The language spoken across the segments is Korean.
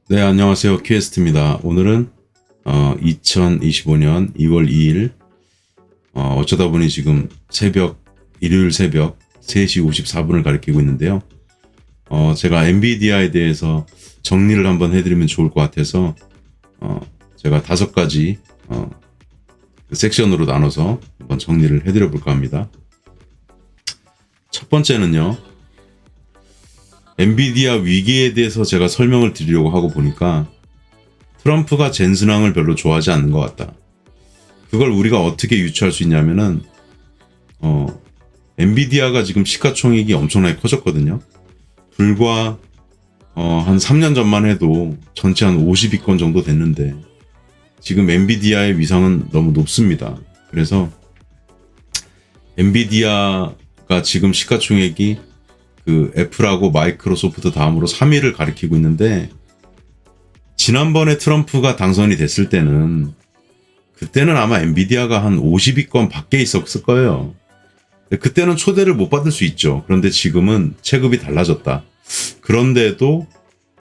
네, 안녕하세요. 퀘스트입니다. 오늘은 2025년 2월 2일 어쩌다 보니 지금 일요일 새벽 3시 54분을 가리키고 있는데요. 제가 엔비디아에 대해서 정리를 한번 해드리면 좋을 것 같아서 제가 5가지 섹션으로 나눠서 한번 정리를 해드려 볼까 합니다. 첫 번째는요. 엔비디아 위기에 대해서 제가 설명을 드리려고 하고 보니까 트럼프가 젠슨왕을 별로 좋아하지 않는 것 같다. 그걸 우리가 어떻게 유추할 수 있냐면은 엔비디아가 지금 시가총액이 엄청나게 커졌거든요. 불과 한 3년 전만 해도 전체 한 50위권 정도 됐는데 지금 엔비디아의 위상은 너무 높습니다. 그래서 엔비디아가 지금 시가총액이 그 애플하고 마이크로소프트 다음으로 3위를 가리키고 있는데, 지난번에 트럼프가 당선이 됐을 때는 그때는 아마 엔비디아가 한 50위권 밖에 있었을 거예요. 그때는 초대를 못 받을 수 있죠. 그런데 지금은 체급이 달라졌다. 그런데도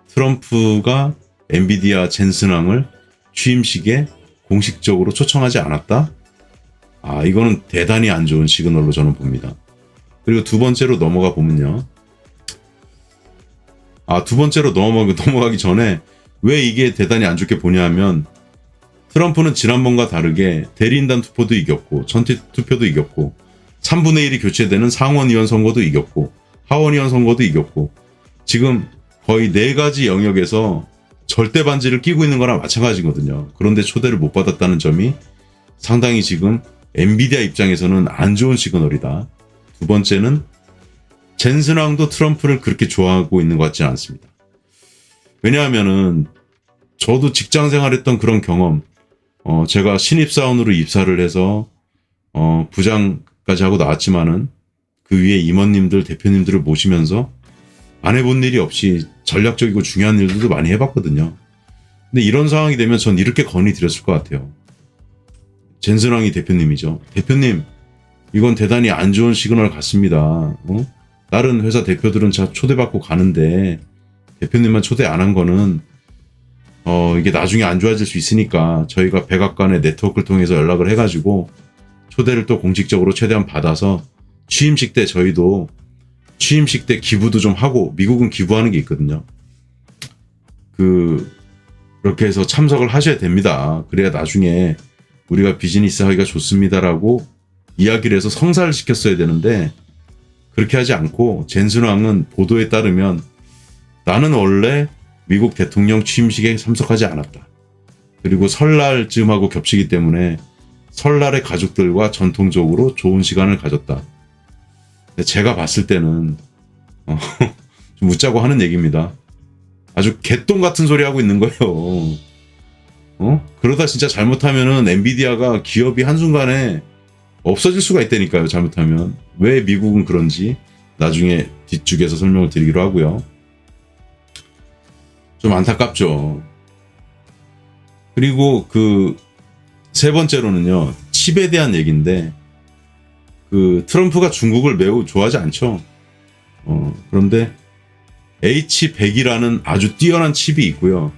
트럼프가 엔비디아 젠슨왕을 취임식에 공식적으로 초청하지 않았다? 이거는 대단히 안 좋은 시그널로 저는 봅니다. 그리고 두 번째로 넘어가 보면요. 두 번째로 넘어가기 전에 왜 이게 대단히 안 좋게 보냐 하면, 트럼프는 지난번과 다르게 대리인단 투표도 이겼고 전체 투표도 이겼고 3분의 1이 교체되는 상원의원 선거도 이겼고 하원의원 선거도 이겼고 지금 거의 4가지 영역에서 절대 반지를 끼고 있는 거랑 마찬가지거든요. 그런데 초대를 못 받았다는 점이 상당히 지금 엔비디아 입장에서는 안 좋은 시그널이다. 두 번째는 젠슨왕도 트럼프를 그렇게 좋아하고 있는 것 같지는 않습니다. 왜냐하면은 저도 직장 생활했던 그런 경험, 제가 신입사원으로 입사를 해서 부장까지 하고 나왔지만은 그 위에 임원님들, 대표님들을 모시면서 안 해본 일이 없이 전략적이고 중요한 일들도 많이 해봤거든요. 근데 이런 상황이 되면 전 이렇게 건의드렸을 것 같아요. 젠슨왕이 대표님이죠. 대표님, 이건 대단히 안 좋은 시그널 같습니다. 다른 회사 대표들은 다 초대받고 가는데 대표님만 초대 안 한 거는 이게 나중에 안 좋아질 수 있으니까 저희가 백악관의 네트워크를 통해서 연락을 해가지고 초대를 또 공식적으로 최대한 받아서 취임식 때 저희도 취임식 때 기부도 좀 하고, 미국은 기부하는 게 있거든요. 그렇게 해서 참석을 하셔야 됩니다. 그래야 나중에 우리가 비즈니스 하기가 좋습니다라고 이야기를 해서 성사를 시켰어야 되는데, 그렇게 하지 않고 젠슨왕은 보도에 따르면 나는 원래 미국 대통령 취임식에 참석하지 않았다. 그리고 설날쯤하고 겹치기 때문에 설날에 가족들과 전통적으로 좋은 시간을 가졌다. 제가 봤을 때는 좀 웃자고 하는 얘기입니다. 아주 개똥 같은 소리 하고 있는 거예요. 그러다 진짜 잘못하면은 엔비디아가 기업이 한순간에 없어질 수가 있다니까요. 잘못하면. 왜 미국은 그런지 나중에 뒷쪽에서 설명을 드리기로 하고요. 좀 안타깝죠. 그리고 세 번째로는요, 칩에 대한 얘기인데, 트럼프가 중국을 매우 좋아하지 않죠. 그런데 H100이라는 아주 뛰어난 칩이 있고요.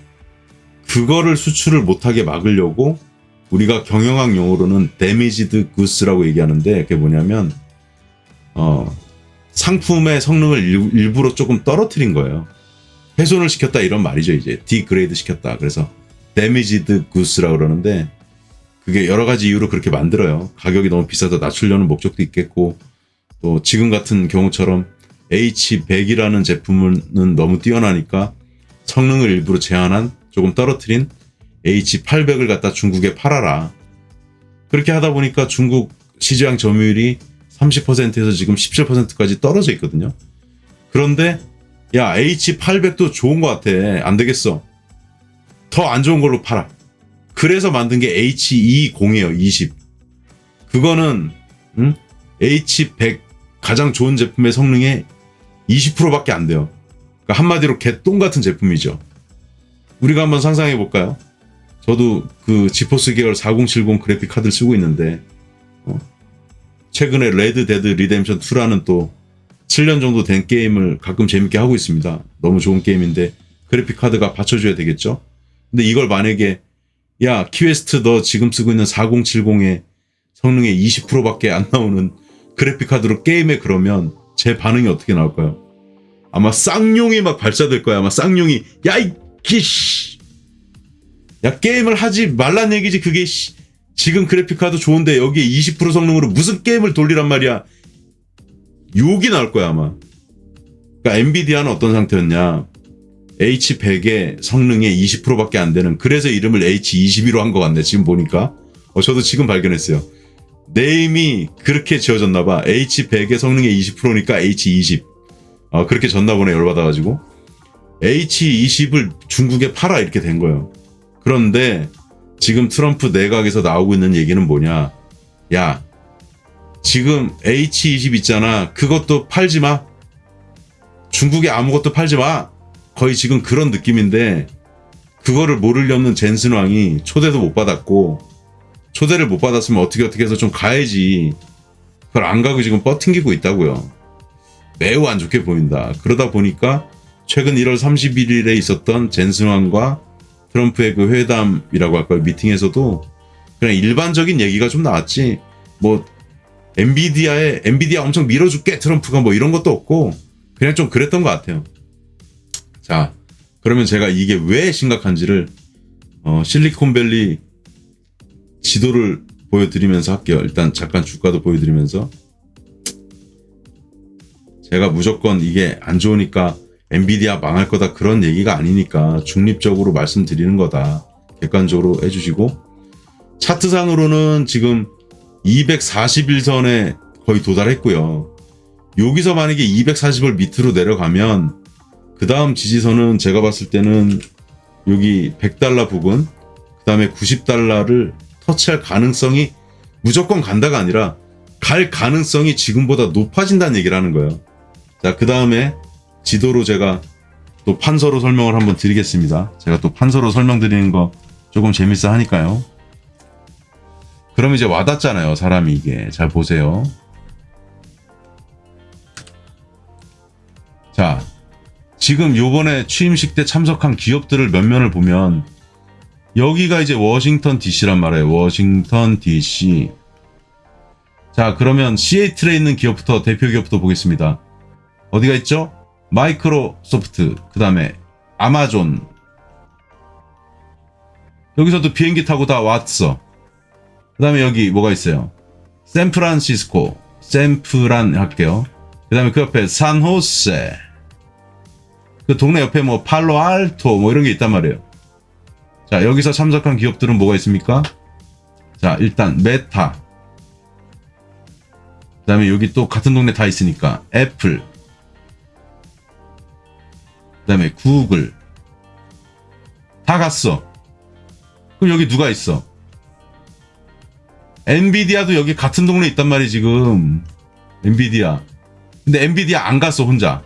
그거를 수출을 못하게 막으려고 우리가 경영학 용어로는 damaged goods라고 얘기하는데, 그게 뭐냐면 상품의 성능을 일부러 조금 떨어뜨린 거예요. 훼손을 시켰다 이런 말이죠. 이제 디그레이드 시켰다. 그래서 damaged goods라고 그러는데, 그게 여러 가지 이유로 그렇게 만들어요. 가격이 너무 비싸서 낮추려는 목적도 있겠고, 또 지금 같은 경우처럼 H100이라는 제품은 너무 뛰어나니까 성능을 일부러 제한한, 조금 떨어뜨린 H800을 갖다 중국에 팔아라. 그렇게 하다 보니까 중국 시장 점유율이 30%에서 지금 17%까지 떨어져 있거든요. 그런데 야, H800도 좋은 것 같아. 안 되겠어. 더 안 좋은 걸로 팔아. 그래서 만든 게 H20이에요. 20. 그거는 H100 가장 좋은 제품의 성능의 20%밖에 안 돼요. 그러니까 한마디로 개똥 같은 제품이죠. 우리가 한번 상상해 볼까요? 저도 지포스 계열 4070 그래픽 카드를 쓰고 있는데, 최근에 레드 데드 리뎀션 2라는 또 7년 정도 된 게임을 가끔 재밌게 하고 있습니다. 너무 좋은 게임인데 그래픽 카드가 받쳐줘야 되겠죠. 근데 이걸 만약에 야 퀘스트 너 지금 쓰고 있는 4070의 성능의 20%밖에 안 나오는 그래픽 카드로 게임에 그러면 제 반응이 어떻게 나올까요? 아마 쌍용이 막 발사될 거야. 아마 쌍용이 야 이 기씨 야 게임을 하지 말란 얘기지 그게 지금 그래픽 카드 좋은데 여기에 20% 성능으로 무슨 게임을 돌리란 말이야. 욕이 나올 거야 아마. 그러니까 엔비디아는 어떤 상태였냐. H100의 성능의 20%밖에 안 되는, 그래서 이름을 H22로 한 것 같네 지금 보니까. 저도 지금 발견했어요. 네임이 그렇게 지어졌나 봐. H100의 성능의 20%니까 H20. 그렇게 졌나 보네 열받아가지고. H20을 중국에 팔아 이렇게 된 거예요. 그런데 지금 트럼프 내각에서 나오고 있는 얘기는 뭐냐. 야 지금 H20 있잖아. 그것도 팔지 마. 중국에 아무것도 팔지 마. 거의 지금 그런 느낌인데, 그거를 모르려는 젠슨 왕이 초대도 못 받았고, 초대를 못 받았으면 어떻게 해서 좀 가야지. 그걸 안 가고 지금 뻗팅기고 있다고요. 매우 안 좋게 보인다. 그러다 보니까 최근 1월 31일에 있었던 젠슨 왕과 트럼프의 그 회담이라고 할까요? 미팅에서도 그냥 일반적인 얘기가 좀 나왔지. 뭐 엔비디아 엄청 밀어줄게 트럼프가 뭐 이런 것도 없고, 그냥 좀 그랬던 것 같아요. 자, 그러면 제가 이게 왜 심각한지를 실리콘밸리 지도를 보여드리면서 할게요. 일단 잠깐 주가도 보여드리면서. 제가 무조건 이게 안 좋으니까 엔비디아 망할 거다 그런 얘기가 아니니까 중립적으로 말씀드리는 거다. 객관적으로 해주시고. 차트상으로는 지금 241선에 거의 도달했고요. 여기서 만약에 240을 밑으로 내려가면 그 다음 지지선은 제가 봤을 때는 여기 100달러 부근, 그 다음에 90달러를 터치할 가능성이, 무조건 간다가 아니라 갈 가능성이 지금보다 높아진다는 얘기를 하는 거예요. 자, 그 다음에 지도로 제가 또 판서로 설명을 한번 드리겠습니다. 제가 또 판서로 설명드리는 거 조금 재밌어 하니까요. 그럼 이제 와닿잖아요, 사람이 이게. 잘 보세요. 자, 지금 요번에 취임식 때 참석한 기업들을 몇 면을 보면 여기가 이제 워싱턴 DC란 말이에요. 워싱턴 DC. 자, 그러면 시애틀에 있는 기업부터, 대표 기업부터 보겠습니다. 어디가 있죠? 마이크로소프트, 그 다음에 아마존. 여기서도 비행기 타고 다 왔어. 그 다음에 여기 뭐가 있어요? 샌프란시스코, 샌프란 할게요. 그 다음에 그 옆에 산호세. 그 동네 옆에 뭐 팔로알토 뭐 이런 게 있단 말이에요. 자, 여기서 참석한 기업들은 뭐가 있습니까? 자, 일단 메타. 그 다음에 여기 또 같은 동네 다 있으니까 애플. 그 다음에 구글. 다 갔어. 그럼 여기 누가 있어? 엔비디아도 여기 같은 동네에 있단 말이에요 지금. 엔비디아. 근데 엔비디아 안 갔어 혼자.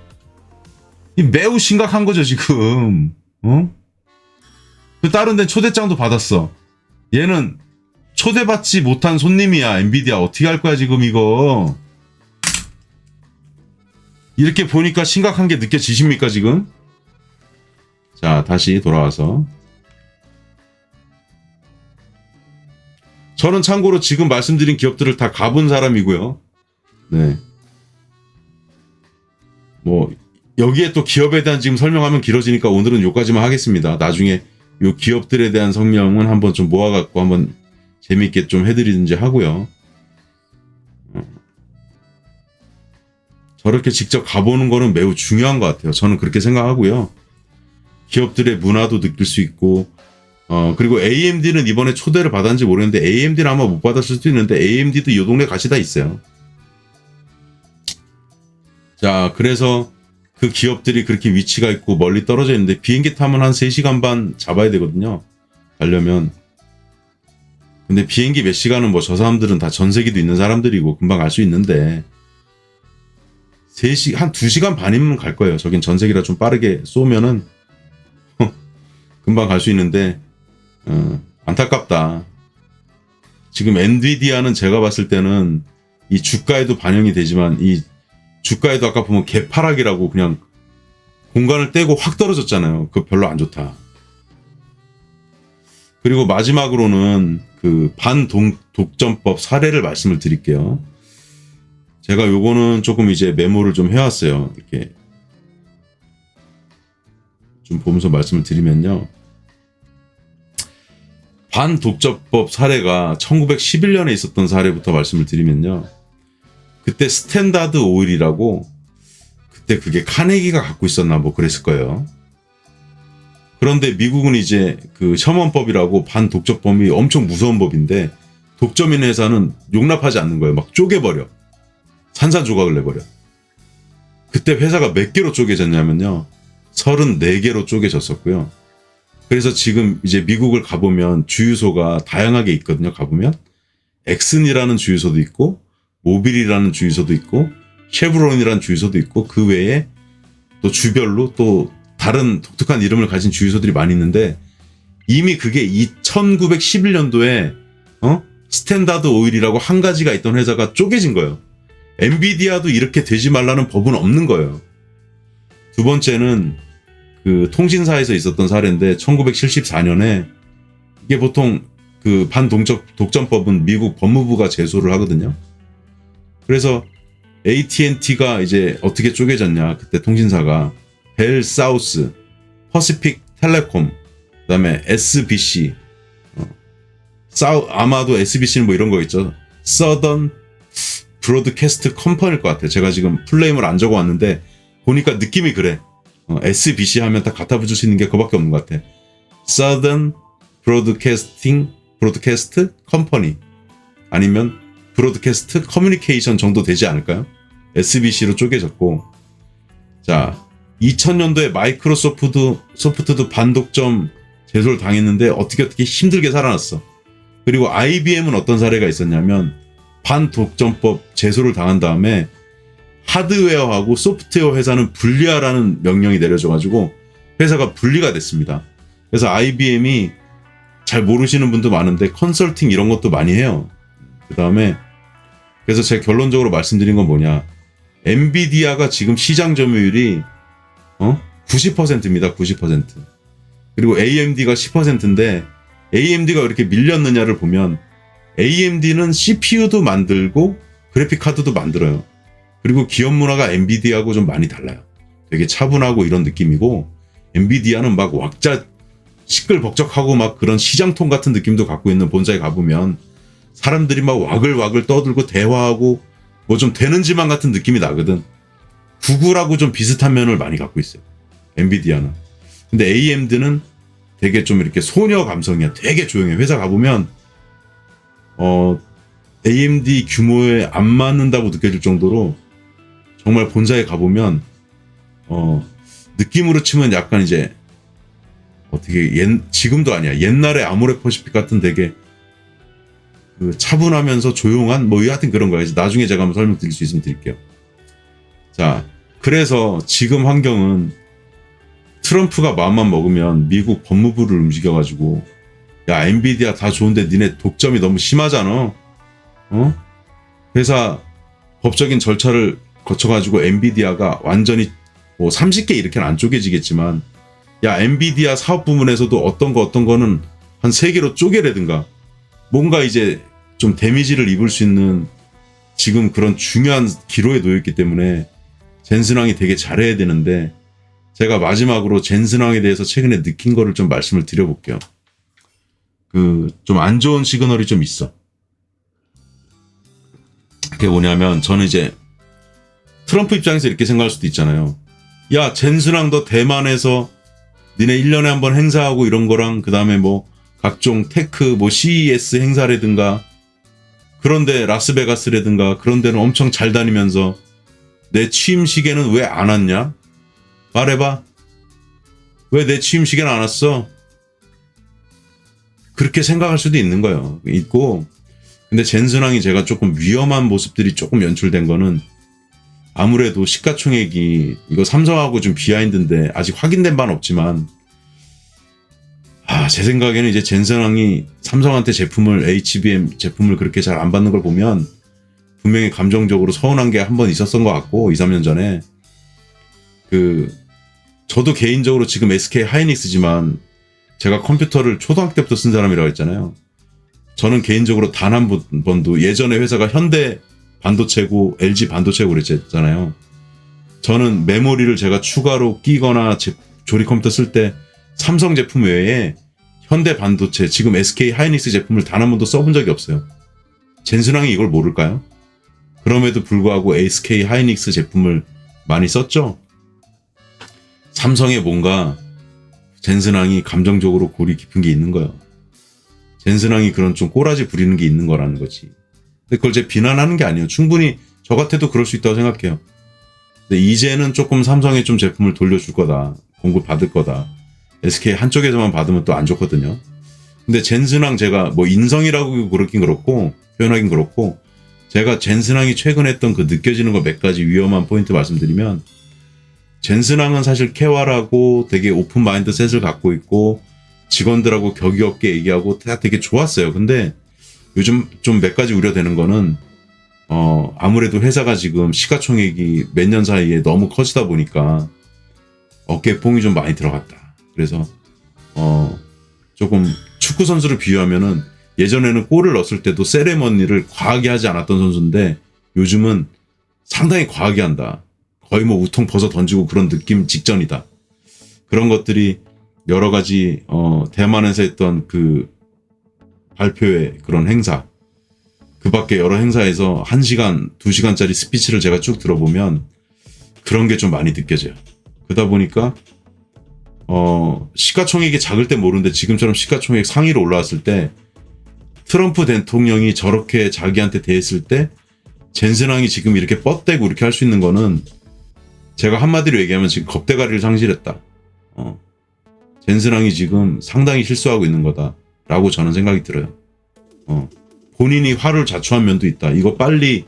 이 매우 심각한 거죠 지금. 그 다른 데는 초대장도 받았어. 얘는 초대받지 못한 손님이야. 엔비디아 어떻게 할 거야 지금 이거. 이렇게 보니까 심각한 게 느껴지십니까 지금? 자, 다시 돌아와서. 저는 참고로 지금 말씀드린 기업들을 다 가본 사람이고요. 네. 뭐 여기에 또 기업에 대한 지금 설명하면 길어지니까 오늘은 여기까지만 하겠습니다. 나중에 요 기업들에 대한 설명은 한번 좀 모아갖고 한번 재밌게 좀 해드리든지 하고요. 저렇게 직접 가보는 거는 매우 중요한 것 같아요. 저는 그렇게 생각하고요. 기업들의 문화도 느낄 수 있고, 그리고 AMD는 이번에 초대를 받았는지 모르겠는데 AMD는 아마 못 받았을 수도 있는데 AMD도 이 동네 같이 다 있어요. 자, 그래서 그 기업들이 그렇게 위치가 있고 멀리 떨어져 있는데 비행기 타면 한 3시간 반 잡아야 되거든요. 가려면. 근데 비행기 몇 시간은 뭐 저 사람들은 다 전세기도 있는 사람들이고 금방 갈 수 있는데 한 2시간 반이면 갈 거예요. 저긴 전세기라 좀 빠르게 쏘면은 금방 갈 수 있는데 안타깝다. 지금 엔비디아는 제가 봤을 때는 이 주가에도 반영이 되지만 이 주가에도 아까 보면 개파락이라고 그냥 공간을 떼고 확 떨어졌잖아요. 그거 별로 안 좋다. 그리고 마지막으로는 그 반독점법 사례를 말씀을 드릴게요. 제가 요거는 조금 이제 메모를 좀 해왔어요. 이렇게 좀 보면서 말씀을 드리면요. 반독점법 사례가 1911년에 있었던 사례부터 말씀을 드리면요. 그때 스탠다드 오일이라고, 그때 그게 카네기가 갖고 있었나 뭐 그랬을 거예요. 그런데 미국은 이제 그 셔먼법이라고 반독점법이 엄청 무서운 법인데, 독점인 회사는 용납하지 않는 거예요. 막 쪼개버려. 산산조각을 내버려. 그때 회사가 몇 개로 쪼개졌냐면요. 34개로 쪼개졌었고요. 그래서 지금 이제 미국을 가보면 주유소가 다양하게 있거든요. 가보면 엑슨이라는 주유소도 있고, 모빌이라는 주유소도 있고, 쉐브론이라는 주유소도 있고, 그 외에 또 주별로 또 다른 독특한 이름을 가진 주유소들이 많이 있는데, 이미 그게 1911년도에 스탠다드 오일이라고 한 가지가 있던 회사가 쪼개진 거예요. 엔비디아도 이렇게 되지 말라는 법은 없는 거예요. 두 번째는 그 통신사에서 있었던 사례인데, 1974년에 이게 보통 그 반독점법은 미국 법무부가 제소를 하거든요. 그래서 AT&T가 이제 어떻게 쪼개졌냐, 그때 통신사가 벨 사우스, 퍼시픽 텔레콤, 그다음에 SBC, 아마도 SBC는 뭐 이런 거 있죠. 서던 브로드캐스트 컴퍼니일 것 같아요. 제가 지금 풀네임을 안 적어왔는데 보니까 느낌이 그래. SBC 하면 딱 갖다 붙일 수 있는 게 그거밖에 없는 것 같아. Southern 브로드캐스트 컴퍼니, 아니면 브로드캐스트 커뮤니케이션 정도 되지 않을까요? SBC로 쪼개졌고, 자 2000년도에 마이크로소프트도 반독점 제소를 당했는데 어떻게 힘들게 살아났어. 그리고 IBM은 어떤 사례가 있었냐면, 반독점법 제소를 당한 다음에 하드웨어하고 소프트웨어 회사는 분리하라는 명령이 내려져가지고 회사가 분리가 됐습니다. 그래서 IBM이 잘 모르시는 분도 많은데 컨설팅 이런 것도 많이 해요. 그 다음에 그래서 제가 결론적으로 말씀드린 건 뭐냐, 엔비디아가 지금 시장 점유율이 90%입니다. 90%. 그리고 AMD가 10%인데 AMD가 왜 이렇게 밀렸느냐를 보면, AMD는 CPU도 만들고 그래픽 카드도 만들어요. 그리고 기업 문화가 엔비디아하고 좀 많이 달라요. 되게 차분하고 이런 느낌이고, 엔비디아는 막 왁자 시끌벅적하고 막 그런 시장통 같은 느낌도 갖고 있는, 본사에 가보면 사람들이 막 와글와글 떠들고 대화하고 뭐 좀 되는 지만 같은 느낌이 나거든. 구글하고 좀 비슷한 면을 많이 갖고 있어요, 엔비디아는. 근데 AMD는 되게 좀 이렇게 소녀 감성이야. 되게 조용해. 회사 가보면 AMD 규모에 안 맞는다고 느껴질 정도로, 정말 본사에 가보면 느낌으로 치면 약간 이제 어떻게 지금도 아니야. 옛날에 아모레퍼시픽 같은 되게 그 차분하면서 조용한 뭐 여하튼 그런 거야. 나중에 제가 한번 설명드릴 수 있으면 드릴게요. 자, 그래서 지금 환경은 트럼프가 마음만 먹으면 미국 법무부를 움직여가지고, 야 엔비디아 다 좋은데 니네 독점이 너무 심하잖아. 회사 법적인 절차를 거쳐가지고 엔비디아가 완전히 뭐 30개 이렇게는 안 쪼개지겠지만, 야 엔비디아 사업 부문에서도 어떤 거는 한 3개로 쪼개라든가, 뭔가 이제 좀 데미지를 입을 수 있는 지금 그런 중요한 기로에 놓여있기 때문에 젠슨왕이 되게 잘해야 되는데, 제가 마지막으로 젠슨왕에 대해서 최근에 느낀 거를 좀 말씀을 드려볼게요. 그 좀 안 좋은 시그널이 좀 있어. 그게 뭐냐면, 저는 이제 트럼프 입장에서 이렇게 생각할 수도 있잖아요. 야 젠슨왕 너 대만에서 니네 1년에 한번 행사하고 이런 거랑, 그 다음에 뭐 각종 테크 뭐 CES 행사라든가, 그런데 라스베가스라든가 그런 데는 엄청 잘 다니면서 내 취임식에는 왜 안 왔냐? 말해봐. 왜 내 취임식에는 안 왔어? 그렇게 생각할 수도 있는 거예요. 있고, 근데 젠슨왕이 제가 조금 위험한 모습들이 조금 연출된 거는, 아무래도 시가총액이 이거 삼성하고 좀 비하인드인데 아직 확인된 바는 없지만, 제 생각에는 이제 젠슨왕이 삼성한테 HBM 제품을 그렇게 잘 안 받는 걸 보면 분명히 감정적으로 서운한 게 한 번 있었던 것 같고, 2, 3년 전에 저도 개인적으로 지금 SK 하이닉스지만 제가 컴퓨터를 초등학교 때부터 쓴 사람이라고 했잖아요. 저는 개인적으로 단 한 번도 예전에 회사가 현대 반도체고 LG 반도체고 그랬잖아요. 저는 메모리를 제가 추가로 끼거나 조립 컴퓨터 쓸 때 삼성 제품 외에 현대 반도체, 지금 SK 하이닉스 제품을 단 한 번도 써본 적이 없어요. 젠슨왕이 이걸 모를까요? 그럼에도 불구하고 SK 하이닉스 제품을 많이 썼죠. 삼성에 뭔가 젠슨왕이 감정적으로 골이 깊은 게 있는 거예요. 젠슨왕이 그런 좀 꼬라지 부리는 게 있는 거라는 거지. 근데 그걸 제 비난하는 게 아니에요. 충분히 저 같아도 그럴 수 있다고 생각해요. 근데 이제는 조금 삼성에 좀 제품을 돌려줄 거다. 공급 받을 거다. SK 한쪽에서만 받으면 또 안 좋거든요. 근데 젠슨왕 제가 뭐 인성이라고 그렇긴 그렇고 표현하긴 그렇고 제가 젠슨왕이 최근에 했던 그 느껴지는 거 몇 가지 위험한 포인트 말씀드리면 젠슨왕은 사실 케어하고 되게 오픈 마인드 셋을 갖고 있고 직원들하고 격이 없게 얘기하고 다 되게 좋았어요. 근데 요즘 좀 몇 가지 우려되는 거는 아무래도 회사가 지금 시가총액이 몇 년 사이에 너무 커지다 보니까 어깨에 뽕이 좀 많이 들어갔다. 그래서 조금 축구 선수를 비유하면은 예전에는 골을 넣었을 때도 세레머니를 과하게 하지 않았던 선수인데 요즘은 상당히 과하게 한다. 거의 뭐 우통 벗어 던지고 그런 느낌 직전이다. 그런 것들이 여러 가지 대만에서 했던 그 발표회 그런 행사 그 밖에 여러 행사에서 1시간, 2시간짜리 스피치를 제가 쭉 들어보면 그런 게 좀 많이 느껴져요. 그러다 보니까 시가총액이 작을 때 모르는데 지금처럼 시가총액 상위로 올라왔을 때 트럼프 대통령이 저렇게 자기한테 대했을 때 젠슨왕이 지금 이렇게 뻗대고 이렇게 할 수 있는 거는 제가 한마디로 얘기하면 지금 겁대가리를 상실했다. 젠슨왕이 지금 상당히 실수하고 있는 거다라고 저는 생각이 들어요. 본인이 화를 자초한 면도 있다. 이거 빨리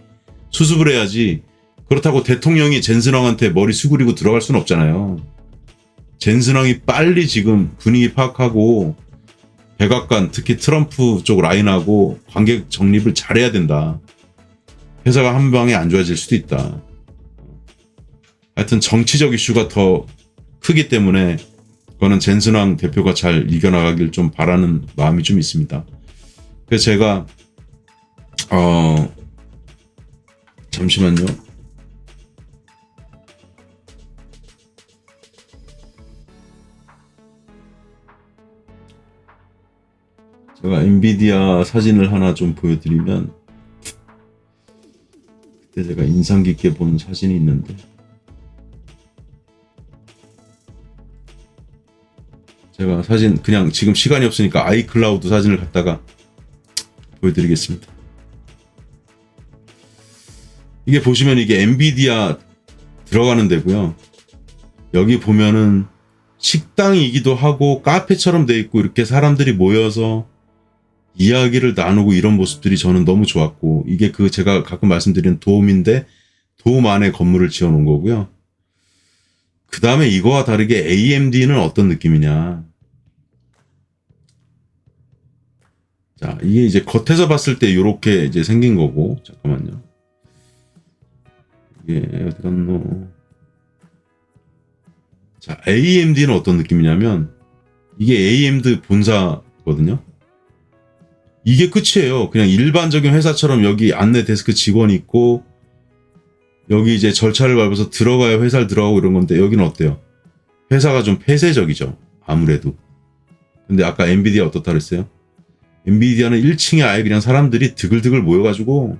수습을 해야지. 그렇다고 대통령이 젠슨왕한테 머리 수그리고 들어갈 수는 없잖아요. 젠슨왕이 빨리 지금 분위기 파악하고 백악관 특히 트럼프 쪽 라인하고 관계 정립을 잘해야 된다. 회사가 한 방에 안 좋아질 수도 있다. 하여튼 정치적 이슈가 더 크기 때문에 그거는 젠슨왕 대표가 잘 이겨나가길 좀 바라는 마음이 좀 있습니다. 그래서 제가 잠시만요. 제가 엔비디아 사진을 하나 좀 보여드리면 그때 제가 인상 깊게 본 사진이 있는데 제가 사진 그냥 지금 시간이 없으니까 아이클라우드 사진을 갖다가 보여드리겠습니다. 이게 보시면 이게 엔비디아 들어가는 데고요. 여기 보면은 식당이기도 하고 카페처럼 돼 있고 이렇게 사람들이 모여서 이야기를 나누고 이런 모습들이 저는 너무 좋았고 이게 그 제가 가끔 말씀드리는 도움인데 도움 안에 건물을 지어 놓은 거고요. 그 다음에 이거와 다르게 AMD는 어떤 느낌이냐. 자, 이게 이제 겉에서 봤을 때 이렇게 이제 생긴 거고, 잠깐만요. 이게 어디 갔노? 자, AMD는 어떤 느낌이냐면 이게 AMD 본사거든요. 이게 끝이에요. 그냥 일반적인 회사처럼 여기 안내 데스크 직원이 있고 여기 이제 절차를 밟아서 들어가야 회사를 들어가고 이런 건데 여기는 어때요? 회사가 좀 폐쇄적이죠. 아무래도. 근데 아까 엔비디아 어떻다 그랬어요? 엔비디아는 1층에 아예 그냥 사람들이 드글드글 모여가지고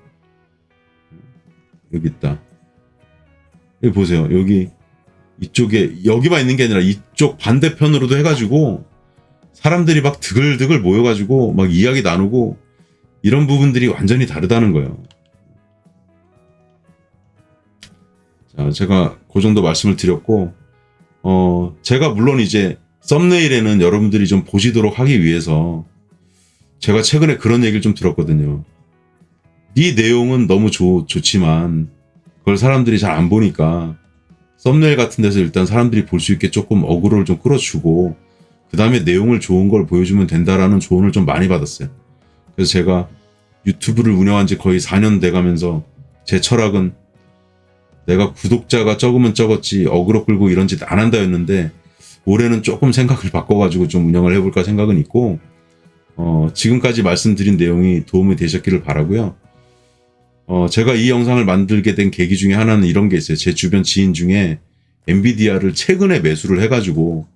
여기 있다. 여기 보세요. 여기 이쪽에 여기만 있는 게 아니라 이쪽 반대편으로도 해가지고 사람들이 막 드글드글 모여가지고 막 이야기 나누고 이런 부분들이 완전히 다르다는 거예요. 자, 제가 그 정도 말씀을 드렸고, 제가 물론 이제 썸네일에는 여러분들이 좀 보시도록 하기 위해서 제가 최근에 그런 얘기를 좀 들었거든요. 네 내용은 너무 좋지만 그걸 사람들이 잘 안 보니까 썸네일 같은 데서 일단 사람들이 볼 수 있게 조금 어그로를 좀 끌어주고 그 다음에 내용을 좋은 걸 보여주면 된다라는 조언을 좀 많이 받았어요. 그래서 제가 유튜브를 운영한 지 거의 4년 돼가면서 제 철학은 내가 구독자가 적으면 적었지 어그로 끌고 이런 짓 안 한다였는데 올해는 조금 생각을 바꿔가지고 좀 운영을 해볼까 생각은 있고 지금까지 말씀드린 내용이 도움이 되셨기를 바라고요. 제가 이 영상을 만들게 된 계기 중에 하나는 이런 게 있어요. 제 주변 지인 중에 엔비디아를 최근에 매수를 해가지고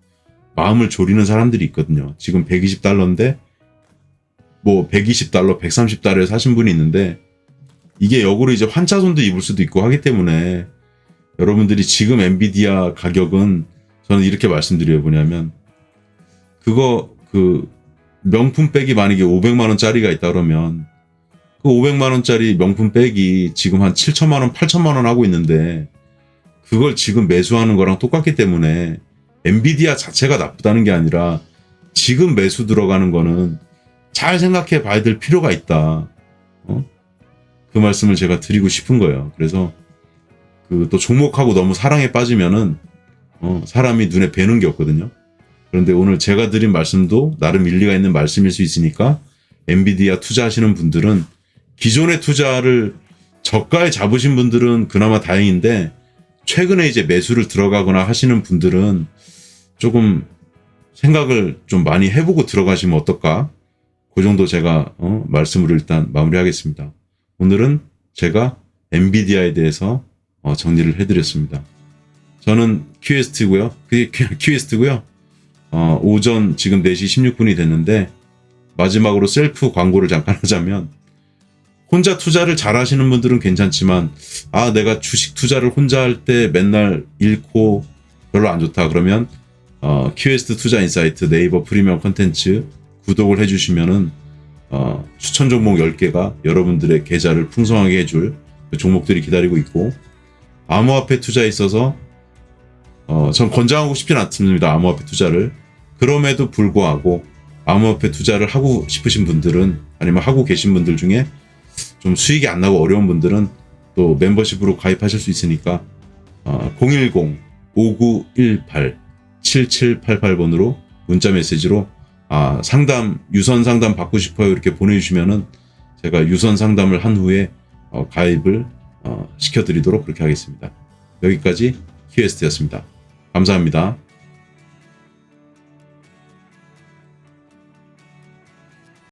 마음을 졸이는 사람들이 있거든요. 지금 120달러인데 뭐 120달러, 130달러에 사신 분이 있는데 이게 역으로 이제 환차손도 입을 수도 있고 하기 때문에 여러분들이 지금 엔비디아 가격은 저는 이렇게 말씀드려요. 뭐냐면 그 명품백이 만약에 500만 원짜리가 있다 그러면 그 500만 원짜리 명품백이 지금 한 7천만 원, 8천만 원 하고 있는데 그걸 지금 매수하는 거랑 똑같기 때문에 엔비디아 자체가 나쁘다는 게 아니라 지금 매수 들어가는 거는 잘 생각해 봐야 될 필요가 있다. 그 말씀을 제가 드리고 싶은 거예요. 그래서 또 종목하고 너무 사랑에 빠지면은 사람이 눈에 뵈는 게 없거든요. 그런데 오늘 제가 드린 말씀도 나름 일리가 있는 말씀일 수 있으니까 엔비디아 투자하시는 분들은 기존의 투자를 저가에 잡으신 분들은 그나마 다행인데 최근에 이제 매수를 들어가거나 하시는 분들은 조금 생각을 좀 많이 해보고 들어가시면 어떨까? 그 정도 제가 말씀으로 일단 마무리하겠습니다. 오늘은 제가 엔비디아에 대해서 정리를 해드렸습니다. 저는 큐에스트고요. 그게 큐에스트고요. 오전 지금 4시 16분이 됐는데 마지막으로 셀프 광고를 잠깐 하자면 혼자 투자를 잘 하시는 분들은 괜찮지만 내가 주식 투자를 혼자 할 때 맨날 잃고 별로 안 좋다 그러면 큐에스트 투자 인사이트 네이버 프리미엄 컨텐츠 구독을 해주시면은 추천 종목 10개가 여러분들의 계좌를 풍성하게 해줄 그 종목들이 기다리고 있고 암호화폐 투자에 있어서 전 권장하고 싶진 않습니다. 암호화폐 투자를. 그럼에도 불구하고 암호화폐 투자를 하고 싶으신 분들은 아니면 하고 계신 분들 중에 좀 수익이 안 나고 어려운 분들은 또 멤버십으로 가입하실 수 있으니까 010-5918-7788번으로 문자 메시지로 유선 상담 받고 싶어요 이렇게 보내주시면은 제가 유선 상담을 한 후에 가입을 시켜드리도록 그렇게 하겠습니다. 여기까지 큐에스트였습니다. 감사합니다.